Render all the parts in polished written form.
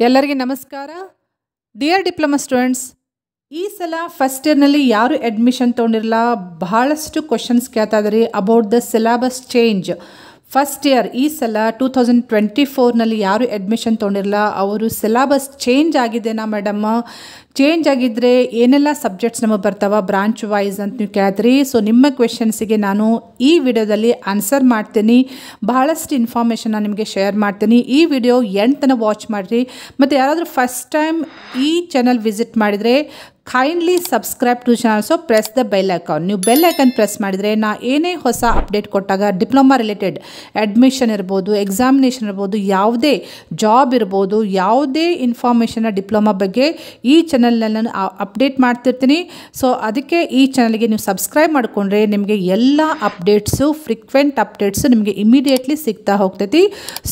ಎಲ್ಲರಿಗೆ ನಮಸ್ಕಾರ. Dear diploma students, ಈ ಸಲ ಫಸ್ಟ್ ಇಯರ್ನಲ್ಲಿ ಯಾರು ಅಡ್ಮಿಷನ್ ತೊಗೊಂಡಿರಲ್ಲ, ಬಹಳಷ್ಟು ಕ್ವಶನ್ಸ್ ಕೇಳ್ತಾ ಇದ್ದಾರೆ about the syllabus change. First year ಈ ಸಲ 2024ನಲ್ಲಿ ಯಾರು ಅಡ್ಮಿಷನ್ ತೊಗೊಂಡಿರಲ್ಲ ಅವರು ಸಿಲೆಬಸ್ ಚೇಂಜ್ ಆಗಿದೆನಾ ಮೇಡಮ್, ಚೇಂಜ್ ಆಗಿದ್ದರೆ ಏನೆಲ್ಲ ಸಬ್ಜೆಕ್ಟ್ಸ್ ನಮಗೆ ಬರ್ತಾವ ಬ್ರಾಂಚ್ ವೈಸ್ ಅಂತ ನೀವು ಕೇಳ್ತೀರಿ. ಸೊ ನಿಮ್ಮ ಕ್ವೆಶನ್ಸಿಗೆ ನಾನು ಈ ವಿಡಿಯೋದಲ್ಲಿ ಆನ್ಸರ್ ಮಾಡ್ತೀನಿ. ಬಹಳಷ್ಟು ಇನ್ಫಾರ್ಮೇಷನ್ ನಾನು ನಿಮಗೆ ಶೇರ್ ಮಾಡ್ತೀನಿ. ಈ ವಿಡಿಯೋ ಎಂಡ್ ತನಕ ವಾಚ್ ಮಾಡಿರಿ. ಮತ್ತು ಯಾರಾದರೂ ಫಸ್ಟ್ ಟೈಮ್ ಈ ಚಾನಲ್ ವಿಸಿಟ್ ಮಾಡಿದರೆ kindly subscribe to channel. So press the bell icon. ನೀವು ಬೆಲ್ ಐಕಾನ್ ಪ್ರೆಸ್ ಮಾಡಿದರೆ ನಾ ಏನೇ ಹೊಸ ಅಪ್ಡೇಟ್ ಕೊಟ್ಟಾಗ ಡಿಪ್ಲೊಮಾ ರಿಲೇಟೆಡ್ ಅಡ್ಮಿಷನ್ ಇರ್ಬೋದು, ಎಕ್ಸಾಮಿನೇಷನ್ ಇರ್ಬೋದು, ಯಾವುದೇ ಜಾಬ್ ಇರ್ಬೋದು, ಯಾವುದೇ ಇನ್ಫಾರ್ಮೇಷನ್ನ ಡಿಪ್ಲೊಮಾ ಬಗ್ಗೆ ಈ ಚಾನಲ್ನಲ್ಲಿ ನಾನು ಅಪ್ಡೇಟ್ ಮಾಡ್ತಿರ್ತೀನಿ. ಸೊ ಅದಕ್ಕೆ ಈ ಚಾನಲ್ಗೆ ನೀವು ಸಬ್ಸ್ಕ್ರೈಬ್ ಮಾಡಿಕೊಂಡ್ರೆ ನಿಮಗೆ ಎಲ್ಲ ಅಪ್ಡೇಟ್ಸು, ಫ್ರೀಕ್ವೆಂಟ್ ಅಪ್ಡೇಟ್ಸು ನಿಮಗೆ ಇಮಿಡಿಯೇಟ್ಲಿ ಸಿಗ್ತಾ ಹೋಗ್ತೈತಿ.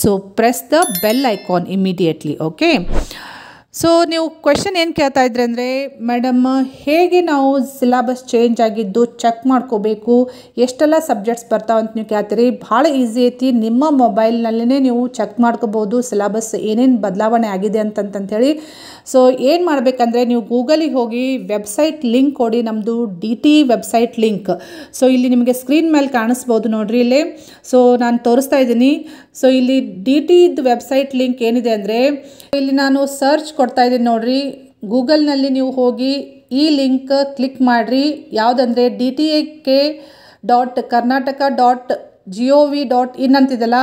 So press the bell icon immediately. Okay, so ನೀವು ಕ್ವೆಶನ್ ಏನು ಕೇಳ್ತಾ ಇದ್ರಿ ಅಂದರೆ, ಮೇಡಮ್ ಹೇಗೆ ನಾವು ಸಿಲೆಬಸ್ ಚೇಂಜ್ ಆಗಿದ್ದು ಚೆಕ್ ಮಾಡ್ಕೋಬೇಕು, ಎಷ್ಟೆಲ್ಲ ಸಬ್ಜೆಕ್ಟ್ಸ್ ಬರ್ತಾವೆ ಅಂತ ನೀವು ಕೇಳ್ತೀರಿ. ಭಾಳ ಈಸಿ ಐತಿ. ನಿಮ್ಮ ಮೊಬೈಲ್ನಲ್ಲೇ ನೀವು ಚೆಕ್ ಮಾಡ್ಕೋಬೋದು ಸಿಲೆಬಸ್ ಏನೇನು ಬದಲಾವಣೆ ಆಗಿದೆ ಅಂತಂತೇಳಿ. ಸೊ ಏನು ಮಾಡಬೇಕಂದ್ರೆ, ನೀವು ಗೂಗಲಿಗೆ ಹೋಗಿ ವೆಬ್ಸೈಟ್ ಲಿಂಕ್ ಕೊಡಿ, ನಮ್ಮದು DT ವೆಬ್ಸೈಟ್ ಲಿಂಕ್. ಸೊ ಇಲ್ಲಿ ನಿಮಗೆ ಸ್ಕ್ರೀನ್ ಮೇಲೆ ಕಾಣಿಸ್ಬೋದು ನೋಡಿರಿ ಇಲ್ಲಿ. ಸೊ ನಾನು ತೋರಿಸ್ತಾ ಇದ್ದೀನಿ. ಸೊ ಇಲ್ಲಿ DTದು ವೆಬ್ಸೈಟ್ ಲಿಂಕ್ ಏನಿದೆ ಅಂದರೆ, ಇಲ್ಲಿ ನಾನು ಸರ್ಚ್ ಕೊಡ್ತಾ ಇದ್ದೀನಿ ನೋಡಿರಿ. ಗೂಗಲ್ನಲ್ಲಿ ನೀವು ಹೋಗಿ ಈ ಲಿಂಕ್ ಕ್ಲಿಕ್ ಮಾಡಿರಿ. ಯಾವುದಂದರೆ dtak.karnataka.gov.in ಅಂತಿದೆಲ್ಲ.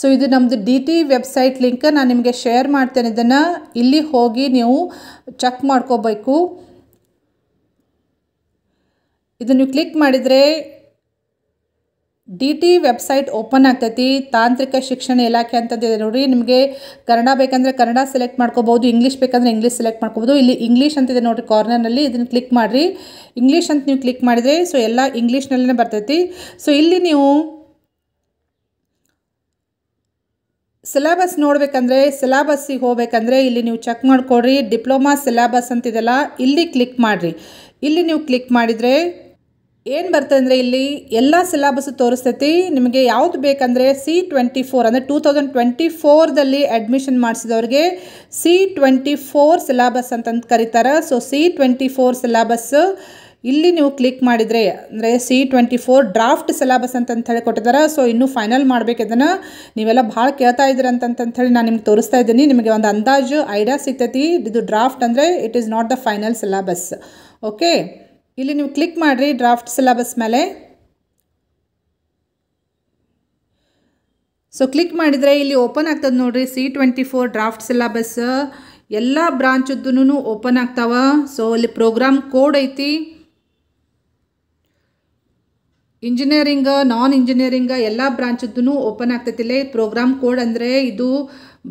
ಸೊ ಇದು ನಮ್ಮದು DT ವೆಬ್ಸೈಟ್ ಲಿಂಕ್. ನಾನು ನಿಮಗೆ ಶೇರ್ ಮಾಡ್ತೇನೆ. ಇದನ್ನು ಇಲ್ಲಿ ಹೋಗಿ ನೀವು ಚೆಕ್ ಮಾಡ್ಕೋಬೇಕು. ಇದನ್ನು ನೀವು ಕ್ಲಿಕ್ ಮಾಡಿದರೆ DT ವೆಬ್ಸೈಟ್ ಓಪನ್ ಆಗ್ತೈತಿ. ತಾಂತ್ರಿಕ ಶಿಕ್ಷಣ ಇಲಾಖೆ ಅಂತಂದಿದೆ ನೋಡಿ. ನಿಮಗೆ ಕನ್ನಡ ಬೇಕಂದರೆ ಕನ್ನಡ ಸೆಲೆಕ್ಟ್ ಮಾಡ್ಕೋಬೋದು, ಇಂಗ್ಲೀಷ್ ಬೇಕಂದರೆ ಇಂಗ್ಲೀಷ್ ಸೆಲೆಕ್ಟ್ ಮಾಡ್ಕೋಬೋದು. ಇಲ್ಲಿ ಇಂಗ್ಲೀಷ್ ಅಂತಿದೆ ನೋಡಿರಿ ಕಾರ್ನರ್ನಲ್ಲಿ, ಇದನ್ನು ಕ್ಲಿಕ್ ಮಾಡಿರಿ. ಇಂಗ್ಲೀಷ್ ಅಂತ ನೀವು ಕ್ಲಿಕ್ ಮಾಡಿದರೆ ಸೊ ಎಲ್ಲ ಇಂಗ್ಲೀಷ್ನಲ್ಲೇ ಬರ್ತೈತಿ. ಸೊ ಇಲ್ಲಿ ನೀವು ಸಿಲೆಬಸ್ ನೋಡಬೇಕಂದ್ರೆ, ಸಿಲೆಬಸ್ಸಿಗೆ ಹೋಗ್ಬೇಕಂದ್ರೆ ಇಲ್ಲಿ ನೀವು ಚೆಕ್ ಮಾಡ್ಕೊಡ್ರಿ. ಡಿಪ್ಲೊಮಾ ಸಿಲೆಬಸ್ ಅಂತಿದೆಲ್ಲ ಇಲ್ಲಿ ಕ್ಲಿಕ್ ಮಾಡಿರಿ. ಇಲ್ಲಿ ನೀವು ಕ್ಲಿಕ್ ಮಾಡಿದರೆ ಏನು ಬರ್ತದೆ ಅಂದರೆ ಇಲ್ಲಿ ಎಲ್ಲ ಸಿಲೆಬಸ್ಸು ತೋರಿಸ್ತೈತಿ. ನಿಮಗೆ ಯಾವುದು ಬೇಕಂದರೆ C24 ಅಂದರೆ 2024ದಲ್ಲಿ ಅಡ್ಮಿಷನ್ ಮಾಡಿಸಿದವ್ರಿಗೆ C24 ಸಿಲೆಬಸ್ ಅಂತಂದು ಕರೀತಾರೆ. ಸೊ C24 ಸಿಲೆಬಸ್ ಇಲ್ಲಿ ನೀವು ಕ್ಲಿಕ್ ಮಾಡಿದರೆ ಅಂದರೆ C24 ಡ್ರಾಫ್ಟ್ ಸಿಲೆಬಸ್ ಅಂತಂತ ಹೇಳಿ ಕೊಟ್ಟಿದ್ದಾರೆ. ಸೊ ಇನ್ನೂ ಫೈನಲ್ ಮಾಡಬೇಕು. ಇದನ್ನು ನೀವೆಲ್ಲ ಭಾಳ ಕೇಳ್ತಾ ಇದ್ದೀರ ಅಂತಂತೇಳಿ ನಾನು ನಿಮ್ಗೆ ತೋರಿಸ್ತಾ ಇದ್ದೀನಿ. ನಿಮಗೆ ಒಂದು ಅಂದಾಜು ಐಡಿಯಾ ಸಿಗ್ತೈತಿ. ಇದು ಡ್ರಾಫ್ಟ್ ಅಂದರೆ it is not the final syllabus. Okay, ಇಲ್ಲಿ ನೀವು ಕ್ಲಿಕ್ ಮಾಡಿರಿ ಡ್ರಾಫ್ಟ್ ಸಿಲೆಬಸ್ ಮೇಲೆ. ಸೊ ಕ್ಲಿಕ್ ಮಾಡಿದರೆ ಇಲ್ಲಿ ಓಪನ್ ಆಗ್ತದೆ ನೋಡಿರಿ C24 ಡ್ರಾಫ್ಟ್ ಸಿಲೆಬಸ್. ಎಲ್ಲ ಬ್ರಾಂಚದ್ದು ಓಪನ್ ಆಗ್ತಾವ. ಸೊ ಇಲ್ಲಿ ಪ್ರೋಗ್ರಾಮ್ ಕೋಡ್ ಐತಿ. ಇಂಜಿನಿಯರಿಂಗ್, ನಾನ್ ಇಂಜಿನಿಯರಿಂಗ್ ಎಲ್ಲ ಬ್ರಾಂಚದ್ದು ಓಪನ್ ಆಗ್ತೈತಿಲ್ಲ. ಪ್ರೋಗ್ರಾಮ್ ಕೋಡ್ ಅಂದರೆ ಇದು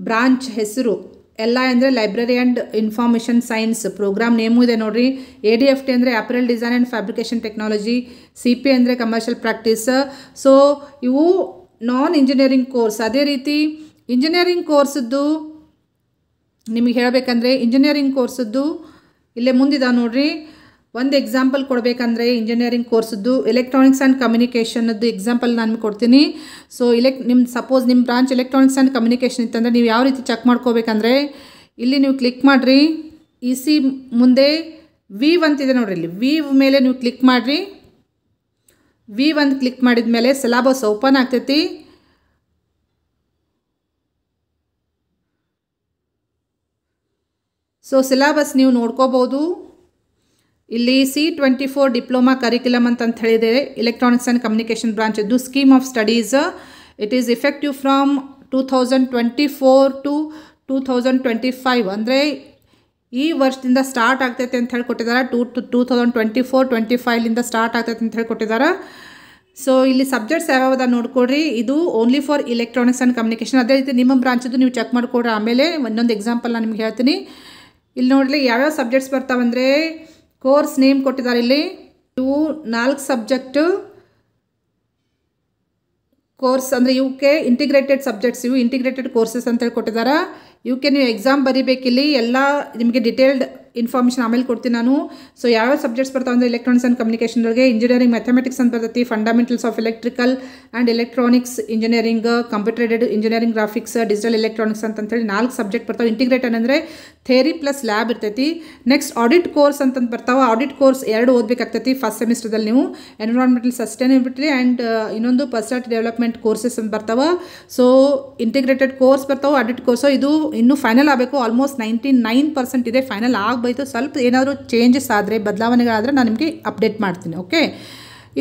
ಬ್ರಾಂಚ್ ಹೆಸರು. ಎಲ್ಲ ಅಂದರೆ library and information science. Program name ಇದೆ ನೋಡಿರಿ. ADFT ಅಂದರೆ apparel design and fabrication technology. CP ಅಂದರೆ ಕಮರ್ಷಿಯಲ್ ಪ್ರಾಕ್ಟೀಸ್. ಸೊ ಇವು ನಾನ್ ಇಂಜಿನಿಯರಿಂಗ್ ಕೋರ್ಸ್. ಅದೇ ರೀತಿ ಇಂಜಿನಿಯರಿಂಗ್ ಕೋರ್ಸದ್ದು ನಿಮಗೆ ಹೇಳಬೇಕಂದ್ರೆ, ಇಂಜಿನಿಯರಿಂಗ್ ಕೋರ್ಸದ್ದು ಇಲ್ಲೇ ಮುಂದಿದೆ ನೋಡಿರಿ. ಒಂದು ಎಕ್ಸಾಂಪಲ್ ಕೊಡಬೇಕಂದ್ರೆ ಇಂಜಿನಿಯರಿಂಗ್ ಕೋರ್ಸದ್ದು ಎಲೆಕ್ಟ್ರಾನಿಕ್ಸ್ ಆ್ಯಂಡ್ ಕಮ್ಯುನಿಕೇಷನ್ದು ಎಕ್ಸಾಂಪಲ್ ನಾನು ಕೊಡ್ತೀನಿ. ಸೊ ಸಪೋಸ್ ನಿಮ್ಮ ಬ್ರಾಂಚ್ ಎಲೆಕ್ಟ್ರಾನಿಕ್ಸ್ ಆ್ಯಂಡ್ ಕಮ್ಯುನಿಕೇಷನ್ ಇತ್ತಂದರೆ ನೀವು ಯಾವ ರೀತಿ ಚೆಕ್ ಮಾಡ್ಕೋಬೇಕಂದ್ರೆ, ಇಲ್ಲಿ ನೀವು ಕ್ಲಿಕ್ ಮಾಡಿರಿ. EC ಮುಂದೆ V ಅಂತಿದೆ ನೋಡಿರಿ. ಇಲ್ಲಿ V ಮೇಲೆ ನೀವು ಕ್ಲಿಕ್ ಮಾಡಿರಿ. V ಕ್ಲಿಕ್ ಮಾಡಿದ ಮೇಲೆ ಸಿಲೆಬಸ್ ಓಪನ್ ಆಗ್ತೈತಿ. ಸೊ ಸಿಲೆಬಸ್ ನೀವು ನೋಡ್ಕೋಬೋದು. ಇಲ್ಲಿ C24 ಡಿಪ್ಲೊಮಾ ಕರಿಕ್ಯುಲಮ್ ಅಂತ ಹೇಳಿದೆ. ಎಲೆಕ್ಟ್ರಾನಿಕ್ಸ್ ಆ್ಯಂಡ್ ಕಮ್ಯುನಿಕೇಷನ್ ಬ್ರಾಂಚ್ ಇದು scheme of studies. It is effective from 2024 to 2025 ಅಂದರೆ ಈ ವರ್ಷದಿಂದ ಸ್ಟಾರ್ಟ್ ಆಗ್ತೈತೆ ಅಂತ ಹೇಳಿ ಕೊಟ್ಟಿದ್ದಾರೆ. 2024-25ಲಿಂದ ಸ್ಟಾರ್ಟ್ ಆಗ್ತೈತೆ ಅಂತ ಹೇಳಿ ಕೊಟ್ಟಿದ್ದಾರೆ. ಸೊ ಇಲ್ಲಿ ಸಬ್ಜೆಕ್ಟ್ಸ್ ಯಾವ್ಯಾವ್ದು ನೋಡ್ಕೊಡ್ರಿ. ಇದು only for electronics and communication. ಅದೇ ರೀತಿ ನಿಮ್ಮ ಬ್ರಾಂಚದ್ದು ನೀವು ಚೆಕ್ ಮಾಡ್ಕೊಡ್ರಿ. ಆಮೇಲೆ ಒಂದೊಂದು ಎಕ್ಸಾಂಪಲ್ ನಾನು ನಿಮ್ಗೆ ಹೇಳ್ತೀನಿ. ಇಲ್ಲಿ ನೋಡಲಿ ಯಾವ್ಯಾವ ಸಬ್ಜೆಕ್ಟ್ಸ್ ಬರ್ತಾವಂದರೆ, ಕೋರ್ಸ್ ನೇಮ್ ಕೊಟ್ಟಿದ್ದಾರೆ. ಇಲ್ಲಿ ಇವು 4 ಸಬ್ಜೆಕ್ಟು ಕೋರ್ಸ್ ಅಂದರೆ ಇವಕ್ಕೆ ಇಂಟಿಗ್ರೇಟೆಡ್ ಸಬ್ಜೆಕ್ಟ್ಸ್, ಇವು ಇಂಟಿಗ್ರೇಟೆಡ್ ಕೋರ್ಸಸ್ ಅಂತೇಳಿ ಕೊಟ್ಟಿದ್ದಾರೆ. ಇವಕ್ಕೆ ನೀವು ಎಕ್ಸಾಮ್ ಬರೀಬೇಕಿಲ್ಲಿ ಎಲ್ಲ ನಿಮಗೆ ಡಿಟೇಲ್ಡ್ ಇನ್ಫಾರ್ಮೇಷನ್ ಆಮೇಲೆ ಕೊಡ್ತೀನಿ ನಾನು. ಸೊ ಯಾವ್ಯಾವ ಸಬ್ಜೆಕ್ಟ್ಸ್ ಬರ್ತಾವೆ ಅಂದರೆ ಎಲೆಕ್ಟ್ರಾನಿಕ್ಸ್ ಆ್ಯಂಡ್ ಕಮ್ಯುನಿಕೇಷನ್ಗಳಿಗೆ, ಇಂಜಿನಿಯರಿಂಗ್ ಮ್ಯಾಥಮೆಟಿಕ್ಸ್ ಅಂತ ಬರ್ತೈತಿ, fundamentals of electrical and electronics engineering, computer aided engineering graphics, digital electronics ಅಂತೇಳಿ 4 ಸಬ್ಜೆಕ್ಟ್ ಬರ್ತಾವೆ. ಇಂಟಿಗ್ರೇಟೆಡ್ ಅಂದರೆ ಥೇರಿ ಪ್ಲಸ್ ಲ್ಯಾಬ್ ಇರ್ತೈತಿ. ನೆಕ್ಸ್ಟ್ ಆಡಿಟ್ ಕೋರ್ಸ್ ಅಂತಂದು ಬರ್ತಾವೆ. ಆಡಿಟ್ ಕೋರ್ಸ್ 2 ಓದಬೇಕಾಗ್ತೈತಿ ಫಸ್ಟ್ ಸೆಮಿಸ್ಟರ್ದಲ್ಲಿ ನೀವು. ಎನ್ವಿರಾನ್ಮೆಂಟಲ್ ಸಸ್ಟೈನಬಿಲಿಟಿ ಆ್ಯಂಡ್ ಇನ್ನೊಂದು ಪರ್ಸನಾಲಿಟಿ ಡೆವಲಪ್ಮೆಂಟ್ ಕೋರ್ಸಸ್ ಅಂತ ಬರ್ತಾವೆ. ಸೊ ಇಂಟಿಗ್ರೇಟೆಡ್ ಕೋರ್ಸ್ ಬರ್ತಾವೆ, ಆಡಿಟ್ ಕೋರ್ಸು. ಇದು ಇನ್ನೂ ಫೈನಲ್ ಆಗಬೇಕು. ಆಲ್ಮೋಸ್ಟ್ 99% ಇದೆ, ಫೈನಲ್ ಆಗಬೇಕು. ಸ್ವಲ್ಪ ಏನಾದರೂ ಚೇಂಜಸ್ ಆದರೆ, ಬದಲಾವಣೆಗಳಾದರೆ ನಾನು ನಿಮಗೆ ಅಪ್ಡೇಟ್ ಮಾಡ್ತೀನಿ. ಓಕೆ,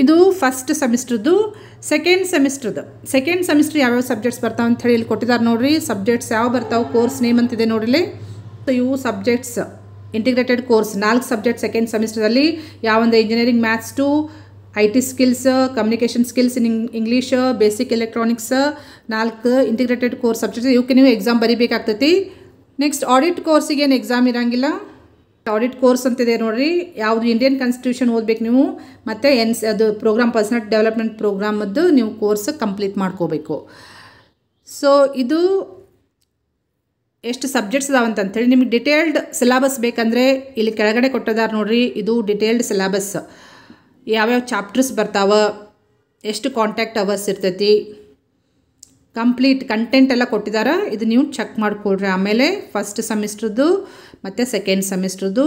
ಇದು ಫಸ್ಟ್ ಸೆಮಿಸ್ಟ್ರದ್ದು. ಸೆಕೆಂಡ್ ಸೆಮಿಸ್ಟ್ರ್ ಯಾವ್ಯಾವ ಸಬ್ಜೆಕ್ಟ್ಸ್ ಬರ್ತಾವೆ ಅಂತ ಹೇಳಿ ಇಲ್ಲಿ ಕೊಟ್ಟಿದ್ದಾರೆ ನೋಡಿರಿ. ಸಬ್ಜೆಕ್ಟ್ಸ್ ಯಾವ ಬರ್ತಾವೆ, ಕೋರ್ಸ್ ನೇಮ್ ಅಂತಿದೆ ನೋಡಿರಿ. ಸೊ ಇವು subjects integrated course 4 subject second ಸೆಮಿಸ್ಟರ್ದಲ್ಲಿ ಯಾವಂದರೆ engineering maths 2, IT skills, communication skills in English, basic electronics 4 integrated course subjects. ಇವಕ್ಕೆ ನೀವು ಎಕ್ಸಾಮ್ ಬರೀಬೇಕಾಗ್ತೈತಿ. ನೆಕ್ಸ್ಟ್ ಆಡಿಟ್ ಕೋರ್ಸಿಗೆ ಏನು ಎಕ್ಸಾಮ್ ಇರೋಂಗಿಲ್ಲ. ಆಡಿಟ್ ಕೋರ್ಸ್ ಅಂತಿದೆ ನೋಡಿರಿ. ಯಾವುದು ಇಂಡಿಯನ್ ಕಾನ್ಸ್ಟಿಟ್ಯೂಷನ್ ಓದಬೇಕು ನೀವು, ಮತ್ತು ಅದು ಪ್ರೋಗ್ರಾಮ್ ಪರ್ಸನಲ್ ಡೆವಲಪ್ಮೆಂಟ್ ಪ್ರೋಗ್ರಾಮದ್ದು ನೀವು ಕೋರ್ಸ್ ಕಂಪ್ಲೀಟ್ ಮಾಡ್ಕೋಬೇಕು. ಸೊ ಇದು ಎಷ್ಟು ಸಬ್ಜೆಕ್ಟ್ಸ್ ಅದಾವಂತಂತೇಳಿ ನಿಮಗೆ ಡಿಟೇಲ್ಡ್ ಸಿಲೆಬಸ್ ಬೇಕಂದರೆ ಇಲ್ಲಿ ಕೆಳಗಡೆ ಕೊಟ್ಟಿದ್ದಾರೆ ನೋಡಿರಿ. ಇದು ಡಿಟೇಲ್ಡ್ ಸಿಲೆಬಸ್, ಯಾವ್ಯಾವ ಚಾಪ್ಟರ್ಸ್ ಬರ್ತಾವೆ, ಎಷ್ಟು ಕಾಂಟ್ಯಾಕ್ಟ್ ಅವರ್ಸ್ ಇರ್ತೈತಿ, ಕಂಪ್ಲೀಟ್ ಕಂಟೆಂಟ್ ಎಲ್ಲ ಕೊಟ್ಟಿದ್ದಾರೆ. ಇದು ನೀವು ಚೆಕ್ ಮಾಡಿಕೊಡ್ರಿ. ಆಮೇಲೆ ಫಸ್ಟ್ ಸೆಮಿಸ್ಟ್ರದ್ದು ಮತ್ತು ಸೆಕೆಂಡ್ ಸೆಮಿಸ್ಟ್ರದ್ದು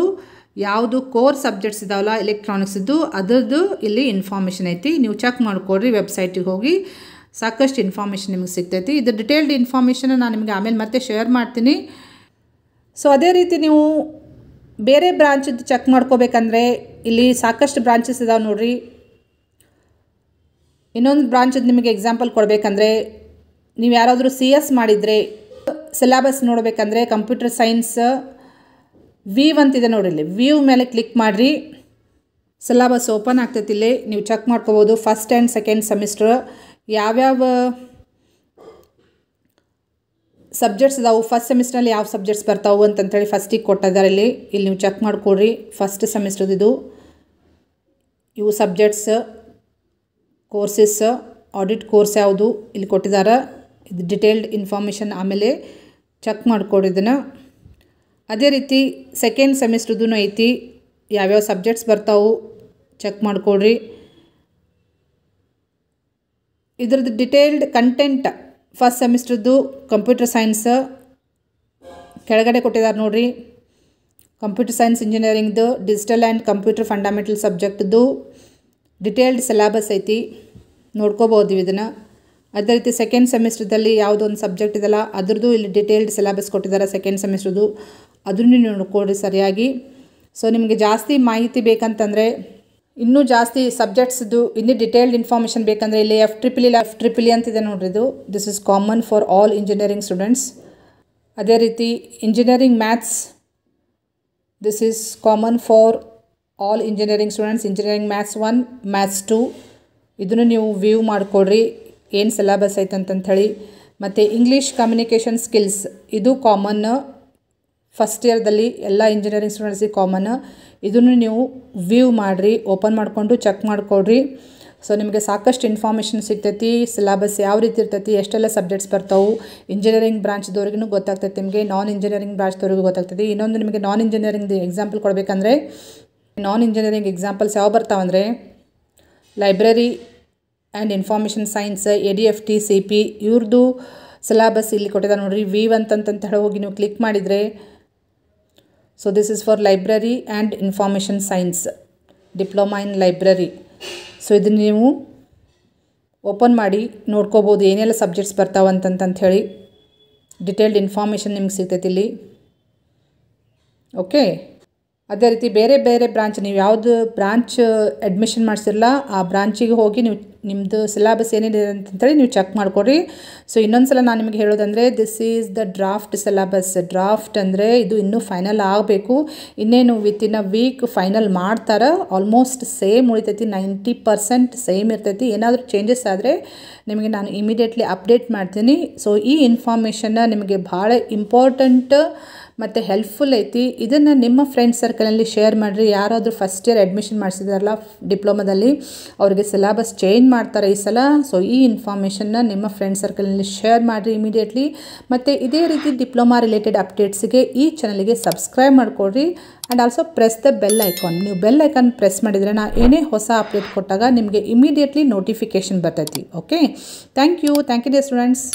ಯಾವುದು ಕೋರ್ ಸಬ್ಜೆಕ್ಟ್ಸ್ ಇದಾವಲ್ಲ ಎಲೆಕ್ಟ್ರಾನಿಕ್ಸ್ದು, ಅದರದ್ದು ಇಲ್ಲಿ ಇನ್ಫಾರ್ಮೇಷನ್ ಐತಿ. ನೀವು ಚೆಕ್ ಮಾಡಿಕೊಡ್ರಿ, ವೆಬ್ಸೈಟಿಗೆ ಹೋಗಿ ಸಾಕಷ್ಟು ಇನ್ಫಾರ್ಮೇಷನ್ ನಿಮಗೆ ಸಿಗ್ತೈತಿ. ಇದು ಡಿಟೇಲ್ಡ್ ಇನ್ಫಾರ್ಮೇಷನ್ ನಾನು ನಿಮಗೆ ಆಮೇಲೆ ಮತ್ತೆ ಶೇರ್ ಮಾಡ್ತೀನಿ. ಸೊ ಅದೇ ರೀತಿ ನೀವು ಬೇರೆ ಬ್ರಾಂಚದ್ದು ಚೆಕ್ ಮಾಡ್ಕೋಬೇಕಂದ್ರೆ ಇಲ್ಲಿ ಸಾಕಷ್ಟು ಬ್ರಾಂಚಸ್ ಇದಾವೆ ನೋಡಿರಿ. ಇನ್ನೊಂದು ಬ್ರಾಂಚದ್ದು ನಿಮಗೆ ಎಕ್ಸಾಂಪಲ್ ಕೊಡಬೇಕಂದ್ರೆ, ನೀವು ಯಾರಾದರೂ CS ಮಾಡಿದರೆ ಸಿಲೆಬಸ್ ನೋಡಬೇಕಂದ್ರೆ ಕಂಪ್ಯೂಟರ್ ಸೈನ್ಸ್ ವೀವ್ ಅಂತಿದೆ ನೋಡಿರಿ. ಇಲ್ಲಿ ವೀವ್ ಮೇಲೆ ಕ್ಲಿಕ್ ಮಾಡಿರಿ, ಸಿಲೆಬಸ್ ಓಪನ್ ಆಗ್ತೈತಿ. ಇಲ್ಲಿ ನೀವು ಚೆಕ್ ಮಾಡ್ಕೋಬೋದು ಫಸ್ಟ್ ಆ್ಯಂಡ್ ಸೆಕೆಂಡ್ ಸೆಮಿಸ್ಟರ್ ಯಾವ್ಯಾವ ಸಬ್ಜೆಕ್ಟ್ಸ್ ಇದಾವೆ, ಫಸ್ಟ್ ಸೆಮಿಸ್ಟ್ರಲ್ಲಿ ಯಾವ ಸಬ್ಜೆಕ್ಟ್ಸ್ ಬರ್ತಾವೆ ಅಂತಂತೇಳಿ ಫಸ್ಟಿಗೆ ಕೊಟ್ಟಿದ್ದಾರೆ. ಇಲ್ಲಿ ನೀವು ಚೆಕ್ ಮಾಡಿಕೊಡ್ರಿ. ಫಸ್ಟ್ ಸೆಮಿಸ್ಟ್ರದ್ದು ಇವು ಸಬ್ಜೆಕ್ಟ್ಸ್, ಕೋರ್ಸಸ್, ಆಡಿಟ್ ಕೋರ್ಸ್ ಯಾವುದು ಇಲ್ಲಿ ಕೊಟ್ಟಿದ್ದಾರೆ. ಇದು ಡಿಟೇಲ್ಡ್ ಇನ್ಫಾರ್ಮೇಷನ್ ಆಮೇಲೆ ಚೆಕ್ ಮಾಡಿಕೊಡ್ರಿ ಇದನ್ನು. ಅದೇ ರೀತಿ ಸೆಕೆಂಡ್ ಸೆಮಿಸ್ಟ್ರದ್ದು ಐತಿ, ಯಾವ್ಯಾವ ಸಬ್ಜೆಕ್ಟ್ಸ್ ಬರ್ತಾವೆ ಚೆಕ್ ಮಾಡಿಕೊಡ್ರಿ. ಇದ್ರದ್ದು ಡಿಟೇಲ್ಡ್ ಕಂಟೆಂಟ್ ಫಸ್ಟ್ ಸೆಮಿಸ್ಟ್ರದ್ದು ಕಂಪ್ಯೂಟರ್ ಸೈನ್ಸ್ ಕೆಳಗಡೆ ಕೊಟ್ಟಿದ್ದಾರೆ ನೋಡಿರಿ. ಕಂಪ್ಯೂಟರ್ ಸೈನ್ಸ್ ಇಂಜಿನಿಯರಿಂಗ್ದು ಡಿಜಿಟಲ್ ಆ್ಯಂಡ್ ಕಂಪ್ಯೂಟರ್ ಫಂಡಮೆಂಟಲ್ ಸಬ್ಜೆಕ್ಟ್ದು ಡಿಟೇಲ್ಡ್ ಸಿಲೆಬಸ್ ಐತಿ, ನೋಡ್ಕೋಬೋದು ಇದನ್ನು. ಅದೇ ರೀತಿ ಸೆಕೆಂಡ್ ಸೆಮಿಸ್ಟ್ರದಲ್ಲಿ ಯಾವುದೊಂದು ಸಬ್ಜೆಕ್ಟ್ ಇದೆಲ್ಲ ಅದ್ರದ್ದು ಇಲ್ಲಿ ಡಿಟೇಲ್ಡ್ ಸಿಲೆಬಸ್ ಕೊಟ್ಟಿದ್ದಾರೆ ಸೆಕೆಂಡ್ ಸೆಮಿಸ್ಟ್ರದ್ದು, ಅದನ್ನು ನೀವು ನೋಡ್ಕೊಡ್ರಿ ಸರಿಯಾಗಿ. ಸೊ ನಿಮಗೆ ಜಾಸ್ತಿ ಮಾಹಿತಿ ಬೇಕಂತಂದರೆ, ಇನ್ನೂ ಜಾಸ್ತಿ ಸಬ್ಜೆಕ್ಟ್ಸ್ದು ಇನ್ನೂ ಡಿಟೇಲ್ಡ್ ಇನ್ಫಾರ್ಮೇಷನ್ ಬೇಕಂದರೆ ಇಲ್ಲಿ FEEE ಅಂತಿದೆ ನೋಡ್ರಿ. ಇದು this is common for all engineering students. ಅದೇ ರೀತಿ engineering maths, this is common for all engineering students. Engineering maths 1, maths 2 ಇದನ್ನು ನೀವು ವ್ಯೂ ಮಾಡಿಕೊಡ್ರಿ ಏನು ಸಿಲೆಬಸ್ ಐತಂತಂಥೇಳಿ. ಮತ್ತು ಇಂಗ್ಲೀಷ್ ಕಮ್ಯುನಿಕೇಷನ್ ಸ್ಕಿಲ್ಸ್ ಇದು ಕಾಮನ್ ಫಸ್ಟ್ ಇಯರ್ದಲ್ಲಿ ಎಲ್ಲ ಇಂಜಿನಿಯರಿಂಗ್ ಸ್ಟೂಡೆಂಟ್ಸಿಗೆ ಕಾಮನ್. ಇದನ್ನು ನೀವು ವ್ಯೂ ಮಾಡಿರಿ, ಓಪನ್ ಮಾಡಿಕೊಂಡು ಚೆಕ್ ಮಾಡಿಕೊಡ್ರಿ. ಸೊ ನಿಮಗೆ ಸಾಕಷ್ಟು ಇನ್ಫಾರ್ಮೇಷನ್ ಸಿಗ್ತೈತಿ. ಸಿಲೆಬಸ್ ಯಾವ ರೀತಿ ಇರ್ತೈತಿ, ಎಷ್ಟೆಲ್ಲ ಸಬ್ಜೆಕ್ಟ್ಸ್ ಬರ್ತಾವೆ, ಇಂಜಿನಿಯರಿಂಗ್ ಬ್ರಾಂಚ್ದವ್ರಿಗೂ ಗೊತ್ತಾಗ್ತೈತಿ, ನಿಮಗೆ ನಾನ್ ಇಂಜಿನಿಯರಿಂಗ್ ಬ್ರಾಂಚ್ದವ್ರಿಗೂ ಗೊತ್ತಾಗ್ತೈತಿ. ಇನ್ನೊಂದು ನಿಮಗೆ ನಾನ್ ಇಂಜಿನಿಯರಿಂಗ್ದು ಎಕ್ಸಾಂಪಲ್ ಕೊಡಬೇಕಂದ್ರೆ, ನಾನ್ ಇಂಜಿನಿಯರಿಂಗ್ ಎಕ್ಸಾಂಪಲ್ಸ್ ಯಾವ ಬರ್ತಾವಂದರೆ library and information science, ADFT, CP ಇವ್ರದ್ದು ಸಿಲೆಬಸ್ ಇಲ್ಲಿ ಕೊಟ್ಟಿದ್ದಾರೆ ನೋಡಿರಿ. ವೀವ್ ಅಂತ ಹೇಳಿ ಹೋಗಿ ನೀವು ಕ್ಲಿಕ್ ಮಾಡಿದರೆ, so this is for library and information science, diploma in library. So ಇದನ್ನು ನೀವು ಓಪನ್ ಮಾಡಿ ನೋಡ್ಕೋಬೋದು ಏನೆಲ್ಲ ಸಬ್ಜೆಕ್ಟ್ಸ್ ಬರ್ತಾವಂತ ಹೇಳಿ ಡಿಟೇಲ್ಡ್ ಇನ್ಫಾರ್ಮೇಷನ್ ನಿಮ್ಗೆ ಸಿಗ್ತೈತಿ ಇಲ್ಲಿ. ಓಕೆ, ಅದೇ ರೀತಿ ಬೇರೆ ಬೇರೆ ಬ್ರಾಂಚ್ ನೀವು ಯಾವುದು ಬ್ರಾಂಚ್ ಅಡ್ಮಿಷನ್ ಮಾಡಿಸಿರಲ್ಲ ಆ ಬ್ರಾಂಚಿಗೆ ಹೋಗಿ ನೀವು ನಿಮ್ಮದು ಸಿಲೆಬಸ್ ಏನಿದೆ ಅಂತಂತೇಳಿ ನೀವು ಚೆಕ್ ಮಾಡಿಕೊಡ್ರಿ. ಸೊ ಇನ್ನೊಂದು ಸಲ ನಾನು ನಿಮಗೆ ಹೇಳೋದಂದರೆ this is the draft syllabus. Draft ಅಂದರೆ ಇದು ಇನ್ನೂ ಫೈನಲ್ ಆಗಬೇಕು, ಇನ್ನೇನು ವಿತಿನ್ ಅ ವೀಕ್ ಫೈನಲ್ ಮಾಡ್ತಾರೆ. ಆಲ್ಮೋಸ್ಟ್ ಸೇಮ್ ಉಳಿತೈತಿ, 90% ಸೇಮ್ ಇರ್ತೈತಿ. ಏನಾದರೂ ಚೇಂಜಸ್ ಆದರೆ ನಿಮಗೆ ನಾನು ಇಮಿಡಿಯೇಟ್ಲಿ ಅಪ್ಡೇಟ್ ಮಾಡ್ತೀನಿ. ಸೊ ಈ ಇನ್ಫಾರ್ಮೇಷನ್ನ ನಿಮಗೆ ಭಾಳ ಇಂಪಾರ್ಟೆಂಟ್ ಮತ್ತು ಹೆಲ್ಪ್ಫುಲ್ ಐತಿ. ಇದನ್ನು ನಿಮ್ಮ ಫ್ರೆಂಡ್ಸ್ ಸರ್ಕಲಲ್ಲಿ ಶೇರ್ ಮಾಡಿರಿ. ಯಾರಾದರೂ ಫಸ್ಟ್ ಇಯರ್ ಅಡ್ಮಿಷನ್ ಮಾಡಿಸಿದಾರಲ್ಲ ಡಿಪ್ಲೊಮಾದಲ್ಲಿ, ಅವರಿಗೆ ಸಿಲೆಬಸ್ ಚೇಂಜ್ ಮಾಡ್ತಾರೆ ಈ ಸಲ. ಸೊ ಈ ಇನ್ಫಾರ್ಮೇಷನ್ನ ನಿಮ್ಮ ಫ್ರೆಂಡ್ ಸರ್ಕಲ್ನಲ್ಲಿ ಶೇರ್ ಮಾಡಿರಿ ಇಮಿಡಿಯೇಟ್ಲಿ. ಮತ್ತು ಇದೇ ರೀತಿ ಡಿಪ್ಲೊಮಾ ರಿಲೇಟೆಡ್ ಅಪ್ಡೇಟ್ಸ್ಗೆ ಈ ಚಾನಲ್ಗೆ ಸಬ್ಸ್ಕ್ರೈಬ್ ಮಾಡಿಕೊಡ್ರಿ. And also press the bell icon. ನೀವು ಬೆಲ್ ಐಕಾನ್ ಪ್ರೆಸ್ ಮಾಡಿದರೆ ನಾ ಏನೇ ಹೊಸ ಅಪ್ಡೇಟ್ ಕೊಟ್ಟಾಗ ನಿಮಗೆ ಇಮಿಡಿಯೇಟ್ಲಿ ನೋಟಿಫಿಕೇಷನ್ ಬರ್ತೈತಿ. Okay, thank you dear students.